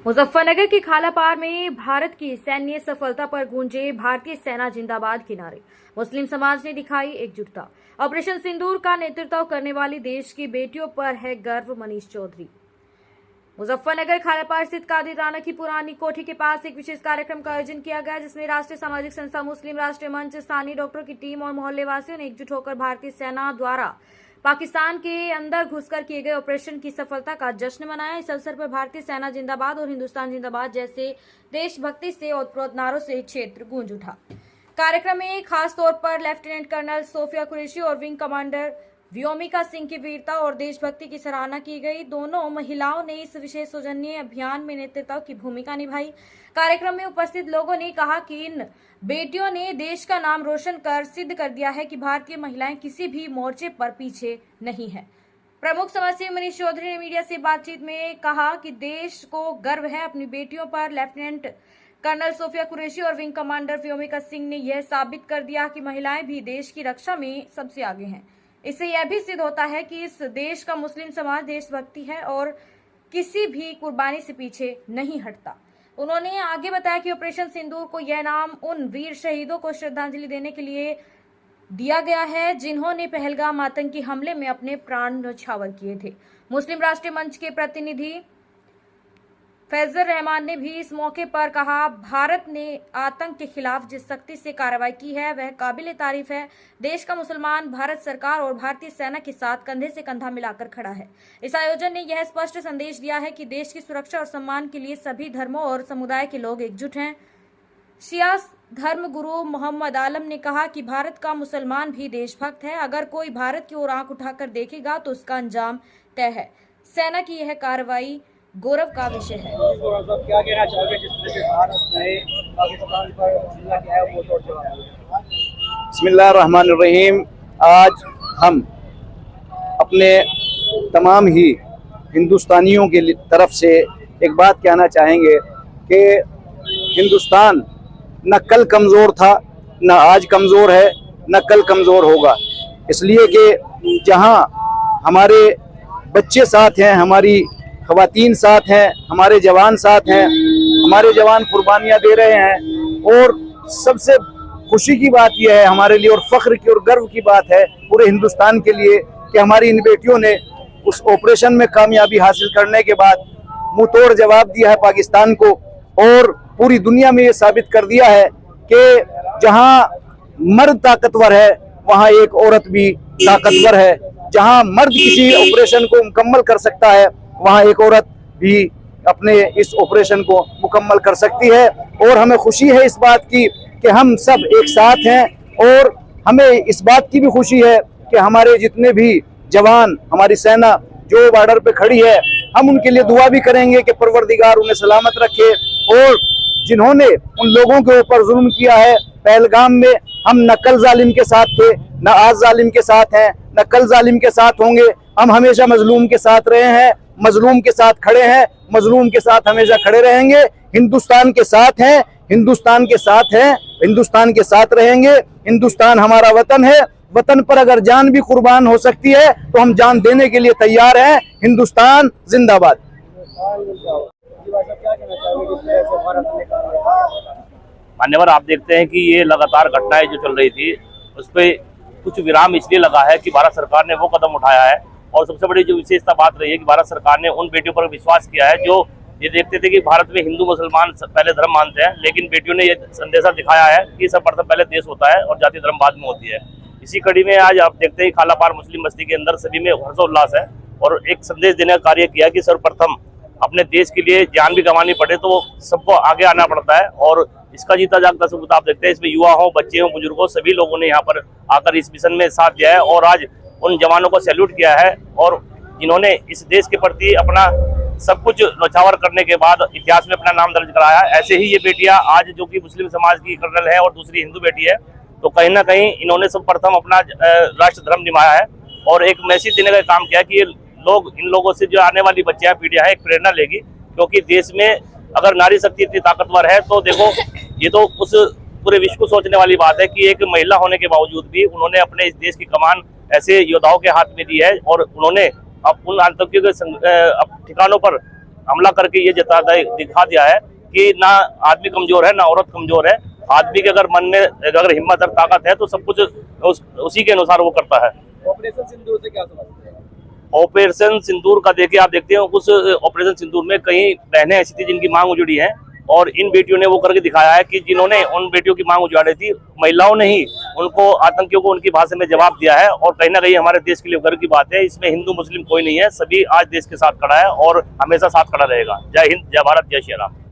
मुजफ्फरनगर के खालापार में भारत की सैन्य सफलता पर गूंजे भारतीय सेना जिंदाबाद के नारे। मुस्लिम समाज ने दिखाई एकजुटता। ऑपरेशन सिंदूर का नेतृत्व करने वाली देश की बेटियों पर है गर्व। मनीष चौधरी। मुजफ्फरनगर खालापार स्थित कादिर राणा की पुरानी कोठी के पास एक विशेष कार्यक्रम का आयोजन किया गया, जिसमें राष्ट्रीय सामाजिक संस्था मुस्लिम राष्ट्रीय मंच, स्थानीय डॉक्टरों की टीम और मोहल्ले वासियों ने एकजुट होकर भारतीय सेना द्वारा पाकिस्तान के अंदर घुसकर किए गए ऑपरेशन की सफलता का जश्न मनाया। इस अवसर पर भारतीय सेना जिंदाबाद और हिंदुस्तान जिंदाबाद जैसे देशभक्ति से ओतप्रोत नारों से क्षेत्र गूंज उठा। कार्यक्रम में खास तौर पर लेफ्टिनेंट कर्नल सोफिया कुरैशी और विंग कमांडर व्योमिका सिंह की वीरता और देशभक्ति की सराहना की गई। दोनों महिलाओं ने इस विशेष सौजन्य अभियान में नेतृत्व की भूमिका निभाई। कार्यक्रम में उपस्थित लोगों ने कहा कि इन बेटियों ने देश का नाम रोशन कर सिद्ध कर दिया है कि भारतीय महिलाएं किसी भी मोर्चे पर पीछे नहीं है। प्रमुख समाजसेवी मनीष चौधरी ने मीडिया से बातचीत में कहा कि देश को गर्व है अपनी बेटियों पर। लेफ्टिनेंट कर्नल सोफिया कुरैशी और विंग कमांडर व्योमिका सिंह ने यह साबित कर दिया कि महिलाएं भी देश की रक्षा में सबसे आगे हैं। इससे यह भी सिद्ध होता है कि इस देश का मुस्लिम समाज देशभक्ति है और किसी भी कुर्बानी से पीछे नहीं हटता। उन्होंने आगे बताया कि ऑपरेशन सिंदूर को यह नाम उन वीर शहीदों को श्रद्धांजलि देने के लिए दिया गया है जिन्होंने पहलगाम आतंकी हमले में अपने प्राण न्यौछावर किए थे। मुस्लिम राष्ट्रीय मंच के प्रतिनिधि फैजल रहमान ने भी इस मौके पर कहा, भारत ने आतंक के खिलाफ जिस सख्ती से कार्रवाई की है वह काबिल तारीफ है। देश का मुसलमान भारत सरकार और भारतीय सेना के साथ कंधे से कंधा मिलाकर खड़ा है। इस आयोजन ने यह स्पष्ट संदेश दिया है कि देश की सुरक्षा और सम्मान के लिए सभी धर्मों और समुदाय के लोग एकजुट हैं। शिया धर्म गुरु मोहम्मद आलम ने कहा कि भारत का मुसलमान भी देशभक्त है। अगर कोई भारत की ओर आंख उठाकर देखेगा तो उसका अंजाम तय है। सेना की यह कार्रवाई गौरव का विषय है। क्या कहना चाहोगे जिस तरह से भारत ने पाकिस्तान पर हमला किया है वो तोड़ जवाब? बिस्मिल्लाहिर्रहमानिर्रहीम। आज हम अपने तमाम ही हिंदुस्तानियों की तरफ से एक बात कहना चाहेंगे कि हिंदुस्तान न कल कमज़ोर था, न आज कमज़ोर है, न कल कमज़ोर होगा। इसलिए कि जहां हमारे बच्चे साथ हैं, हमारी ख़वातीन साथ हैं, हमारे जवान साथ हैं, हमारे जवान कुर्बानियाँ दे रहे हैं। और सबसे खुशी की बात यह है हमारे लिए और फ़ख्र की और गर्व की बात है पूरे हिंदुस्तान के लिए कि हमारी इन बेटियों ने उस ऑपरेशन में कामयाबी हासिल करने के बाद मुंह तोड़ जवाब दिया है पाकिस्तान को, और पूरी दुनिया में ये साबित कर दिया है कि जहाँ मर्द ताकतवर है वहाँ एक औरत भी ताकतवर है। जहाँ मर्द किसी ऑपरेशन को मुकम्मल कर सकता है वहाँ एक औरत भी अपने इस ऑपरेशन को मुकम्मल कर सकती है। और हमें खुशी है इस बात की कि हम सब एक साथ हैं, और हमें इस बात की भी खुशी है कि हमारे जितने भी जवान, हमारी सेना जो बॉर्डर पे खड़ी है, हम उनके लिए दुआ भी करेंगे कि परवरदिगार उन्हें सलामत रखे। और जिन्होंने उन लोगों के ऊपर जुल्म किया है पहलगाम में, हम न कल जालिम के साथ थे, न आज जालिम के साथ हैं, न कल जालिम के साथ होंगे। हम हमेशा मजलूम के साथ रहे हैं, मजलूम के साथ खड़े हैं, मजलूम के साथ हमेशा खड़े रहेंगे। हिंदुस्तान के साथ हैं, हिंदुस्तान के साथ हैं, हिंदुस्तान के साथ रहेंगे। हिंदुस्तान हमारा वतन है, वतन पर अगर जान भी कुर्बान हो सकती है तो हम जान देने के लिए तैयार हैं। हिंदुस्तान जिंदाबाद। मान्यवर, आप देखते हैं कि ये लगातार घटनाएं जो चल रही थी उस पर कुछ विराम इसलिए लगा है कि भारत सरकार ने वो कदम उठाया है। और सबसे बड़ी जो विशेषता बात रही है कि भारत सरकार ने उन बेटियों पर विश्वास किया है जो ये देखते थे कि भारत में हिंदू मुसलमान पहले धर्म मानते हैं, लेकिन बेटियों ने ये संदेशा दिखाया है कि सर्वप्रथम पहले देश होता है और जाति धर्म बाद में होती है। इसी कड़ी में आज आप देखते हैं खालापार मुस्लिम बस्ती के अंदर सभी में हर्षोल्लास है और एक संदेश देने का कार्य किया कि सर्वप्रथम अपने देश के लिए जान भी गंवानी पड़े तो सबको आगे आना पड़ता है। और इसका जीता जागता सबूत आप देखते हैं, इसमें युवा हो, बच्चे हो, बुजुर्ग हो, सभी लोगों ने यहाँ पर आकर इस मिशन में साथ दिया है और आज उन जवानों को सैल्यूट किया है और जिन्होंने इस देश के प्रति अपना सब कुछ न्यौछावर करने के बाद इतिहास में अपना नाम दर्ज कराया। ऐसे ही ये बेटियां आज जो कि मुस्लिम समाज की कर्नल है और दूसरी हिंदू बेटी है, तो कहीं ना कहीं इन्होंने सब प्रथम अपना राष्ट्र धर्म निभाया है और एक मैसेज देने का काम किया कि ये लोग, इन लोगों से जो आने वाली बच्चियां पीढ़ियां है एक प्रेरणा लेगी, क्योंकि देश में अगर नारी शक्ति इतनी ताकतवर है तो देखो ये तो उस पूरे विश्व को सोचने वाली बात है कि एक महिला होने के बावजूद भी उन्होंने अपने इस देश की कमान ऐसे योद्धाओं के हाथ में दी है और उन्होंने अब उन आतंकियों के ठिकानों पर हमला करके ये दिखा दिया है कि ना आदमी कमजोर है ना औरत कमजोर है। आदमी के अगर मन में अगर हिम्मत और ताकत है तो सब कुछ उसी के अनुसार वो करता है। ऑपरेशन सिंदूर से क्या समझते हैं? ऑपरेशन सिंदूर का देखिए, आप देखते हैं उस ऑपरेशन सिंदूर में कई बहनें ऐसी थी जिनकी मांग उजड़ी है, और इन बेटियों ने वो करके दिखाया है कि जिन्होंने उन बेटियों की मांग उजाड़ी थी, महिलाओं ने ही उनको, आतंकियों को उनकी भाषा में जवाब दिया है। और कहीं ना कहीं हमारे देश के लिए गर्व की बात है। इसमें हिंदू मुस्लिम कोई नहीं है, सभी आज देश के साथ खड़ा है और हमेशा साथ खड़ा रहेगा। जय हिंद, जय भारत, जय श्री राम।